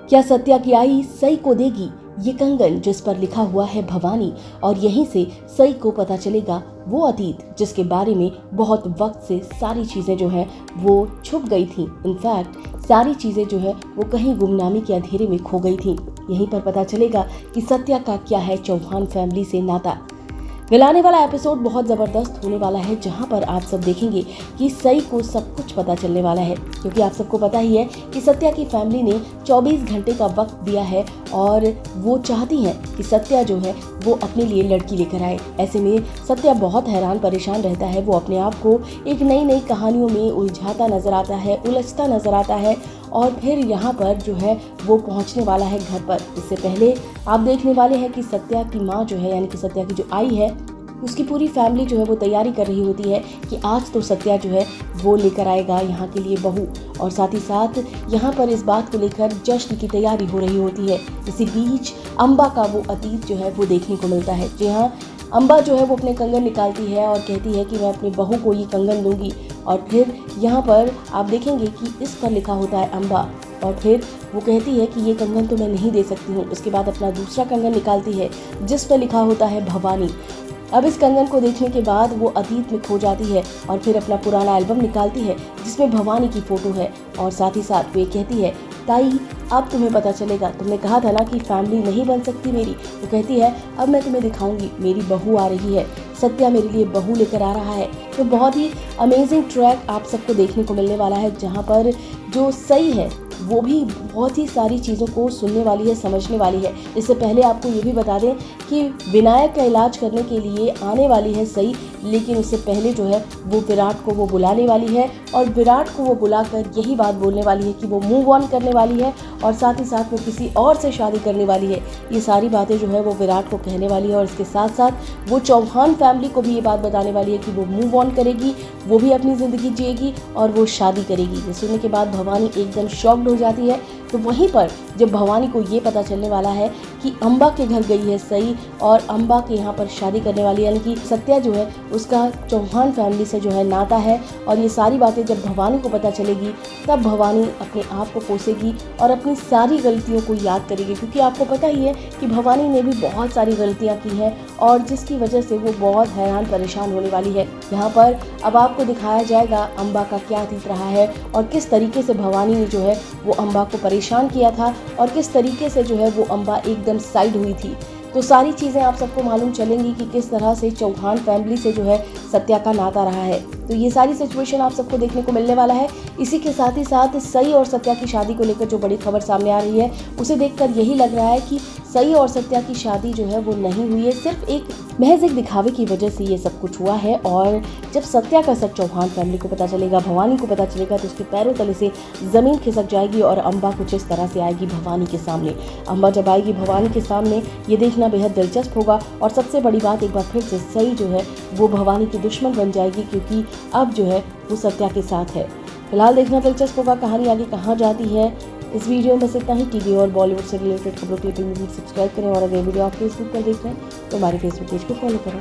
क्या सत्या की आई सई को देगी ये कंगन जिस पर लिखा हुआ है भवानी, और यहीं से सई को पता चलेगा वो अतीत जिसके बारे में बहुत वक्त से सारी चीजें जो है वो छुप गई थी। इनफैक्ट सारी चीजें जो है वो कहीं गुमनामी के अंधेरे में खो गई थी। यहीं पर पता चलेगा कि सत्या का क्या है चौहान फैमिली से नाता। गलाने वाला एपिसोड बहुत ज़बरदस्त होने वाला है, जहां पर आप सब देखेंगे कि सई को सब कुछ पता चलने वाला है, क्योंकि आप सबको पता ही है कि सत्या की फैमिली ने 24 घंटे का वक्त दिया है और वो चाहती हैं कि सत्या जो है वो अपने लिए लड़की लेकर आए। ऐसे में सत्या बहुत हैरान परेशान रहता है। वो अपने आप को एक नई नई कहानियों में उलझाता नजर आता है, उलझता नजर आता है, और फिर यहाँ पर जो है वो पहुँचने वाला है घर पर। इससे पहले आप देखने वाले हैं कि सत्या की माँ जो है, यानी कि सत्या की जो आई है, उसकी पूरी फैमिली जो है वो तैयारी कर रही होती है कि आज तो सत्या जो है वो लेकर आएगा यहाँ के लिए बहू, और साथ ही साथ यहाँ पर इस बात को लेकर जश्न की तैयारी हो रही होती है। इसी बीच अम्बा का वो अतीत जो है वो देखने को मिलता है। जी हाँ, अम्बा जो है वो अपने कंगन निकालती है और कहती है कि मैं अपनी बहू को ये कंगन दूंगी, और फिर यहाँ पर आप देखेंगे कि इस पर लिखा होता है अम्बा, और फिर वो कहती है कि ये कंगन तो मैं नहीं दे सकती हूँ। उसके बाद अपना दूसरा कंगन निकालती है जिस पर लिखा होता है भवानी। अब इस कंगन को देखने के बाद वो अतीत में खो जाती है और फिर अपना पुराना एल्बम निकालती है जिसमें भवानी की फ़ोटो है, और साथ ही साथ वो कहती है ताई अब तुम्हें पता चलेगा, तुमने कहा था ना कि फैमिली नहीं बन सकती मेरी। वो कहती है अब मैं तुम्हें दिखाऊंगी, मेरी बहू आ रही है, सत्या मेरे लिए बहू लेकर आ रहा है। तो बहुत ही अमेजिंग ट्रैक आप सबको देखने को मिलने वाला है, जहाँ पर जो सही है वो भी बहुत ही सारी चीज़ों को सुनने वाली है, समझने वाली है। इससे पहले आपको ये भी बता दें कि विनायक का इलाज करने के लिए आने वाली है सई, लेकिन उससे पहले जो है वो विराट को वो बुलाने वाली है, और विराट को वो बुलाकर यही बात बोलने वाली है कि वो मूव ऑन करने वाली है, और साथ ही साथ वो किसी और से शादी करने वाली है। ये सारी बातें जो है वो विराट को कहने वाली है, और इसके साथ साथ वो चौहान फैमिली को भी ये बात बताने वाली है कि वो मूव ऑन करेगी, वो भी अपनी ज़िंदगी जिएगी और वो शादी करेगी। ये सुनने के बाद भवानी एकदम शॉक्ड हो जाती है। तो वहीं पर जब भवानी को ये पता चलने वाला है कि अम्बा के घर गई है सई और अम्बा के यहाँ पर शादी करने वाली है, यानी कि सत्या जो है उसका चौहान फैमिली से जो है नाता है, और ये सारी बातें जब भवानी को पता चलेगी तब भवानी अपने आप को कोसेगी और अपनी सारी गलतियों को याद करेगी, क्योंकि आपको पता ही है कि भवानी ने भी बहुत सारी गलतियाँ की हैं और जिसकी वजह से वो बहुत हैरान परेशान होने वाली है। यहाँ पर अब आपको दिखाया जाएगा अम्बा का क्या अतीत रहा है और किस तरीके से भवानी ने जो है वो अम्बा को परेशान किया था और किस तरीके से जो है वो अम्बा एकदम साइड हुई थी। तो सारी चीज़ें आप सबको मालूम चलेंगी कि किस तरह से चौहान फैमिली से जो है सत्या का नाता रहा है। तो ये सारी सिचुएशन आप सबको देखने को मिलने वाला है। इसी के साथ ही साथ सई और सत्या की शादी को लेकर जो बड़ी खबर सामने आ रही है, उसे देखकर यही लग रहा है कि सई और सत्या की शादी जो है वो नहीं हुई है, सिर्फ एक महज एक दिखावे की वजह से ये सब कुछ हुआ है। और जब सत्या का सच चौहान फैमिली को पता चलेगा, भवानी को पता चलेगा, तो उसके पैरों तले से ज़मीन खिसक जाएगी और अम्बा कुछ इस तरह से आएगी भवानी के सामने। अम्बा जब आएगी भवानी के सामने, ये देखना बेहद दिलचस्प होगा। और सबसे बड़ी बात, एक बार फिर से सई जो है वो भवानी की दुश्मन बन जाएगी, क्योंकि अब जो है वो सत्या के साथ है। फिलहाल देखना दिलचस्प होगा कहानी आगे कहाँ जाती है। इस वीडियो में बस इतना ही। टीवी और बॉलीवुड से रिलेटेड खबरों के लिए सब्सक्राइब करें, और अगर वीडियो आप फेसबुक पर देख रहे हैं तो हमारे फेसबुक पेज को फॉलो करें।